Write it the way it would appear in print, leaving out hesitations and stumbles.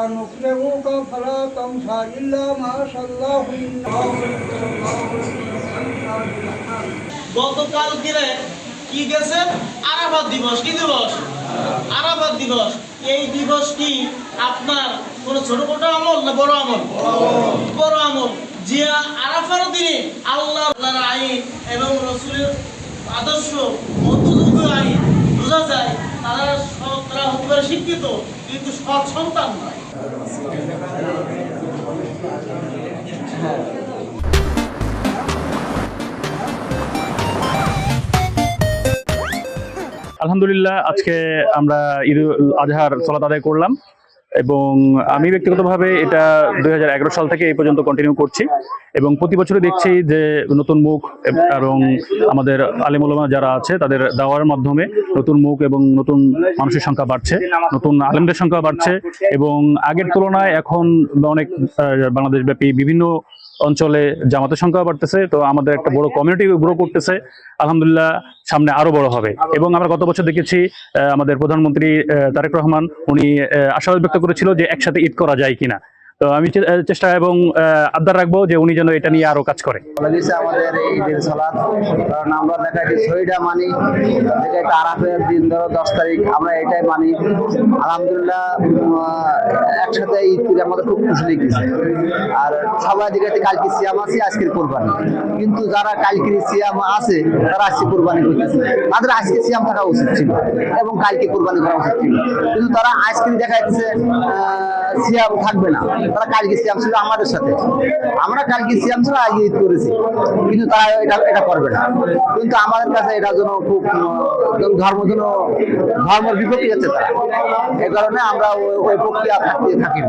نقرئك فلا تنسى إلا ما شاء الله গতকাল কি গেছে আরাফাত দিবস। কি দিবস? আরাফাত দিবস। এই দিবস কি আপনার কোন ছোটখাটো আমল না বড় আমল? বড় আমল। যে আরাফার দিনে আল্লাহর আইন এবং রাসূলের আদর্শ মধ্যযুগ আইন বোঝা যায়। তারা হতে পারে শিক্ষিত কিন্তু সৎ সন্তান নয়। আলহামদুলিল্লাহ, আজকে আমরা ঈদ উল আজহার সালাত আদায় করলাম এবং আমি ব্যক্তিগতভাবে এটা 2011 সাল থেকে এই পর্যন্ত কন্টিনিউ করছি এবং প্রতি বছরই দেখছি যে নতুন মুখ এবং আমাদের আলেম ওলামা যারা আছে তাদের দাওয়ার মাধ্যমে নতুন মুখ এবং নতুন মানুষের সংখ্যা বাড়ছে, নতুন আলেমদের সংখ্যা বাড়ছে এবং আগের তুলনায় এখন অনেক বাংলাদেশব্যাপী বিভিন্ন অঞ্চলে জামাতের সংখ্যা বাড়তেছে। তো আমাদের একটা বড় কমিউনিটি গ্রো করতেছে। আলহামদুলিল্লাহ, সামনে আরো বড় হবে। এবং আমরা গত বছর দেখেছি আমাদের প্রধানমন্ত্রী তারেক রহমান উনি আশাবাদ ব্যক্ত করেছিল যে একসাথে ঈদ করা যায় কিনা। তো আমি চেষ্টা এবং আবদার রাখবো যে উনি যেন এটা নিয়ে আরো কাজ করে। আমাদের ঈদের সালাত, কারণ আমরা দেখা যায় শহীদা মানি, এটা আরাফের দিন ধরো 10 তারিখ, আমরা এটাই মানি। আলহামদুলিল্লাহ, একসাথে ঈদ করে আমাদের খুব খুশি লেগেছে। আর সবাই দিকে কালকে সিয়াম আছে, আজকের কোরবানি। কিন্তু যারা কালকে সিয়াম আছে তারা আজকে কোরবানি করতেছে, তাদের আজকে সিয়াম থাকা উচিত ছিল এবং কালকে কোরবানি করা উচিত ছিল। কিন্তু তারা আজকে দেখা যাচ্ছে সিয়াম থাকবে না, তারা কালকে সিয়াম ছিল আমাদের সাথে। আমরা কালকে সিয়াম ছিল আগে ঈদ করেছি, কিন্তু তারা এটা করবে না। কিন্তু আমাদের কাছে এটা জন্য খুব ধর্মের বিপক্ষে যাচ্ছে তারা। এই কারণে আমরা ওই প্রক্রিয়া থাকি।